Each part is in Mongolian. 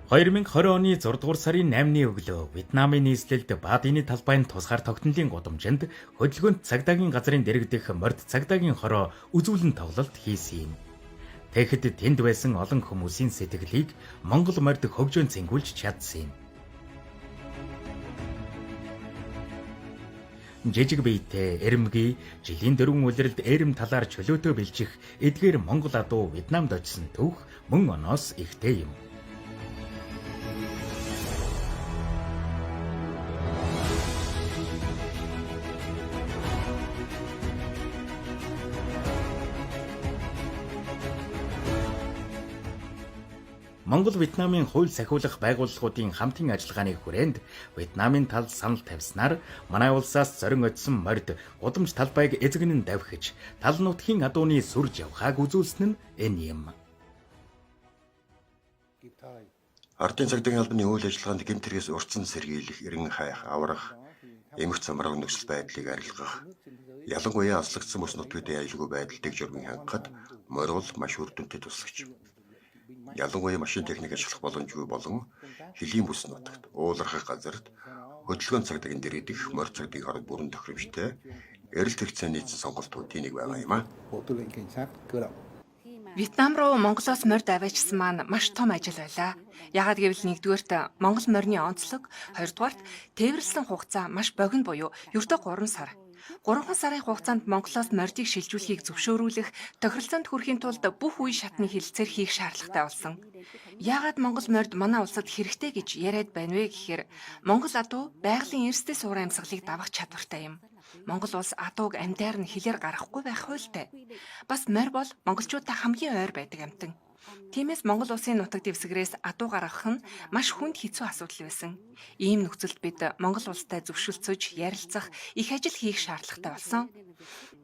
2020 оны 6 дугаар сарын 8-ны өглөө Вьетнамын нийслэлд Баадины талбайн тусгаар тогтнолын гудамжинд хөдөлгөөнт цагдаагийн газрын дэргэдэх морд цагдаагийн хороо үзүүлэн тоглолт хийсэн юм. Тэгэхэд тэнд байсан олон хүмүүсийн сэтгэлийг Монгол морд хөгжөөн цэнгүүлж чадсан юм. Жижиг биетэй эрэмгий жилийн 4 улиралд эрэм талаар чөлөөтөө бэлжих эдгээр Монгол адуу Вьетнамд очсон түүх мөн оноос ихтэй юм. Монгол Вьетнамын хууль сахиулах байгууллагуудын хамтын ажиллагааны хүрээнд Вьетнамын тал санал тавьснаар манай улсаас зорин очсон морд гудамж талбайг эзэгнэн давхиж тал нутгийн адууны сүрж явхааг үзүүлсэн нь энэ юм. Ардын цагдаагийн албаны үйл ажиллагаанд гэмт хэрэгээс урьдчилан сэргийлэх, эрен хайх, аврах, эмх замраг нөхцөл байдлыг арилгах, ялангуяа аслагдсан бүс нутгийн аюулгүй байдлыг журмын хангахад моргол маш үр дүнтэй туслагч. Ялангуяа машин техник ашиглах боломжгүй болон хөлийн бүс нутагт уулархах газарт хөдөлгөөн цагдаагийн дэргэдэх морь цагдаагийн хорог бүрэн тохиромжтой эрэлт хэрэгцээ нийцсэн сонголтуудын нэг байгаа юм а. Вьетнам руу Монголоос морь аваачсан маань маш том ажил байлаа. Яагаад гэвэл нэгдүгээрт Монгол морины онцлог, хоёрдугаарт тээвэрлсэн хугацаа маш богино буюу ердөө 3 сар. 3 сарын хугацаанд Монголоос мордыг шилжүүлэхийг зөвшөөрүүлэх, тохиролцоонд хүрэхийн тулд бүх үе шатны хилцээр хийх шаардлагатай болсон. Яагаад Монгол морд манай улсад хэрэгтэй гэж яриад байна вэ гэхээр Монгол адуу байгалийн эрсдэл суур амьсгалыг давах чадвартай юм. Монгол улс адууг амьдаар нь хилээр гаргахгүй байх хуультай. Бас морь бол монголчуудаа хамгийн ойр байдаг амьтан. Тиймээс Монгол улсын нутаг дэвсгэрээс адуу гаргах нь маш хүнд хэцүү асуудал байсан. Ийм нөхцөлд бид Монгол улстай зөвшөлдсөж, ярилцах, их ажил хийх шаардлагатай болсон.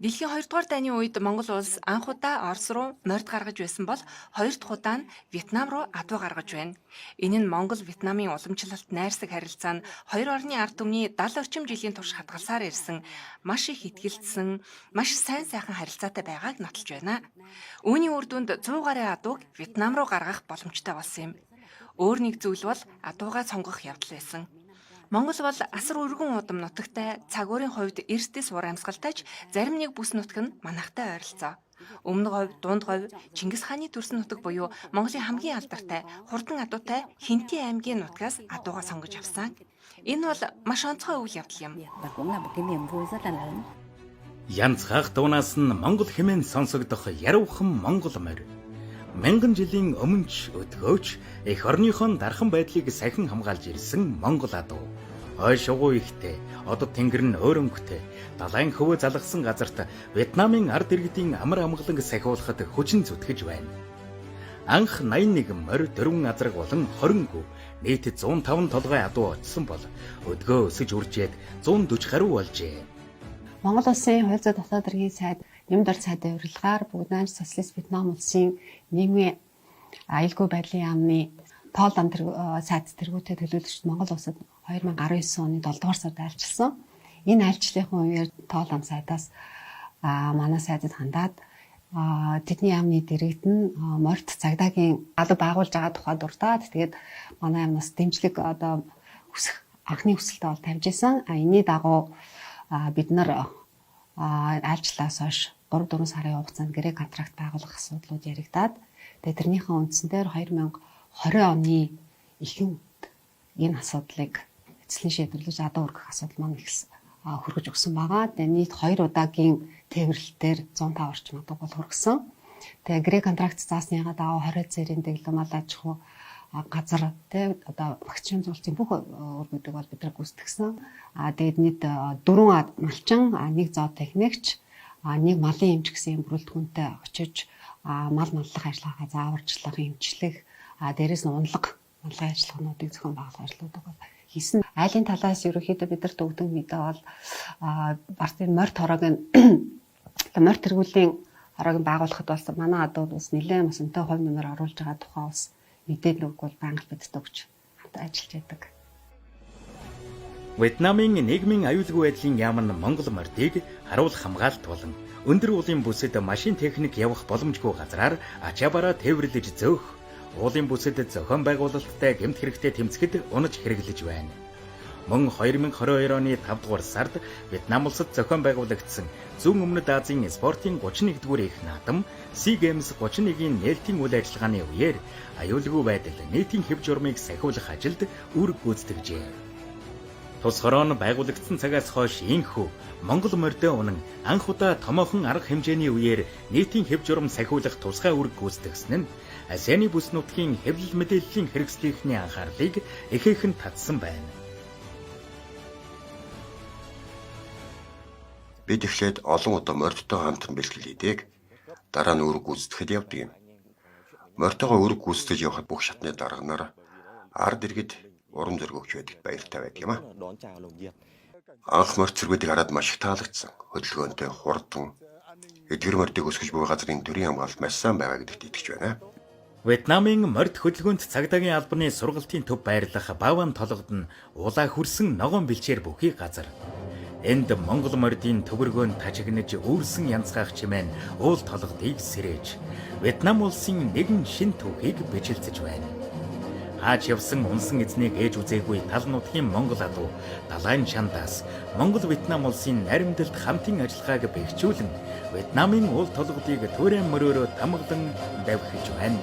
Дэлхийн 2 дугаар дайны үед Монгол улс анх удаа Орос руу морд гаргаж байсан бол 2 дахь удаа нь Вьетнам руу адуу гаргаж байна. Энэ нь Монгол-Вьетнамын уламжлалт найрсаг харилцаа нь хоёр орны ард түмний 70 орчим жилийн турш хадгалсаар ирсэн маш их итгэлцсэн, маш сайн сайхан харилцаатай байгааг нотолж байна. Үүний үр дүнд 100 гаруй адууг Вьетнам руу гаргах боломжтой болсон юм. Өөр нэг зүйл бол адуугаа сонгох явдал байсан. Монгол бол асар өргөн удам нутагтай, цагуурийн хувьд эрсдэл суур амьсгалтайч зарим нэг бүс нутаг нь манайхтай ойролцоо. Өмнөд говь, дунд говь, Чингис хааны төрсөн нутаг буюу Монголын хамгийн алдартай, хурдан адуутай Хинтээ аймгийн нутгаас адуугаа сонгож авсан. Энэ бол маш онцгой үйл явдал юм. Янцхах дуунаас нь Монгол хэмээн сонсогдох яруухан Монгол морь. Мянган жилийн өмнөч өдгөөч эх орныхон дархан байдлыг сахин хамгаалж ирсэн Монгол адуу. Ой шугуу ихтэй, одод тэнгэр нь өөрөнгөтэй, далайн хөвөө залгасан газарт Вьетнамын ард иргэдийн амар амгаланг сахиулахад хүчин зүтгэж байна. Анх 81 морь 4 азраг болон 20 гүв нийт 105 толгой адуу очсон бол өдгөө өсөж үржээд 140 гаруй болжээ. Монгол улсын хууль зүйн дотоод хэргийн сайд Нэмд орц сайдын урилгаар бүгд социалист Вьетнам улсын нийгмийн аюулгүй байдлын яамны тоол ам сайд тэргүүтэй төлөөлөгчд Монгол улсад 2019 оны 7 дугаар сард айлчилсан. Энэ айлчлалын үеэр тоол ам сайдаас манай сайдад хандаад тэдний яамны дэргэд нь морд цагдаагийн алба байгуулж байгаа тухай дурдаад тэгээд манай яамнаас дэмжлэг хүсэх анхны хүсэлтээ бол тавьж исэн. Энэний дагуу бид нар айлчлалаас хойш 3-4 сарын хугацаанд гэрээ контракт байгуулах асуудлууд яригдаад тэгээд тэрнийхээ үндсэн дээр 2020 оны ихэнх энэ асуудлыг эцэслэн шийдвэрлэж адуу өргөх асуудал маань хүргэж өгсөн байгаа. Тэгээд нийт 2 удаагийн тээвэрлэлтээр 105 орчим адуу бол хүргэсэн. Тэгээд гэрээ контракт заасныгаа дагуу 20 зэрийн дэглэм аж ахуй газар тэгээд одоо вакцины зуулцын бүх өргөдөг бол бид нар гүйцэтгсэн. Тэгээд нийт 4 малчин, 1 зоо техникч, 1 малын эмч гэсэн бүрэлдэхүүнтэй очиж мал маллах ажиллагаа зааварчлах, эмчлэх, дээрээс нь унлаг малгай ажиллагаануудыг зохион байгуулах ажлуудыг хийсэн. Айлын талаас ерөнхийдөө бидэрт өгдөг мэдээ бол бартын морь хороогийн морь тэргүүлийн хороогийн байгуулахад бол манай адууд бас нэлээд бас өнтэй хувь нэмэр оруулж байгаа тухай бас мэдээлэл бол банк бидтэй өгч хамт ажиллаж байдаг. Вьетнамын нийгмийн аюулгүй байдлын яам нь Монгол мордыг харуулах хамгаалалт болон өндөр уулын бүсэд машин техник явах боломжгүй газраар ачаабараа тээвэрлэж зөөх уулын бүсэд зохион байгуулалттай гэмт хэрэгтэй тэмцэхэд унаж хэрэглэж байна. Мөн 2022 оны 5 дугаар сард Вьетнам улсад зохион байгуулагдсан Зүүн Өмнөд Азийн спортын 31-р их наадам SEA Games 31-ийн нээлтийн үйл ажиллагааны үеэр аюулгүй байдал нийтийн хэв журмыг сахиулах ажилд үр гүйцэтгэжээ. Тус хорон байгуулагдсан цагаас хойш инхүү Монгол морьтой унан анх удаа томоохон арга хэмжээний үеэр нийтийн хэв журам сахиулах тусгай үр гүйцэтгсэн нь ASEAN-ы бүс нутгийн хэвлэл мэдээллийн хэрэгслийнхний анхаарлыг ихээхэн татсан байна. Бид эхлээд олон удаа морьтой хамтран бэлтгэлийдэг. Дараа нь үүрэг гүйцэтгэхэд явдаг юм. Морьтойгоо үүрэг гүйцэтгэж явахад бүх шатны дарганаар ард иргэд урам зориг өгч байдагт баяртай байдаг юм а. Анх морьт зэргүүдийг хараад маш их таалагдсан. Хөдөлгөөнтэй, хурдан, эдгэр морьтыг өсгөж буй газрын төрийн хамгаалалт маш сайн байгаа гэдэгт итгэж байна. Вьетнамын морьт хөдөлгөөнт цагдаагийн албаны сургалтын төв байрлах Баван толгод нь улаа хүрсэн ногоон бэлчээр бүхий газар. Энд Монгол морьдын төвөргөөн тажигнаж өөрсөн янзгаах чимээн уул толгодыг сэрээж Вьетнам улсын нэгэн шин түүхийг бижилдэж байна. Хаач явсан унсан эзнийг ээж үзээгүй тал нутгийн Монгол адуу далайн шандаас Монгол Вьетнам улсын наримдалд хамтын ажиллагааг бэхжүүлэн Вьетнамын уул толгодыг туурайн мориороо тамгалан давхиж байна.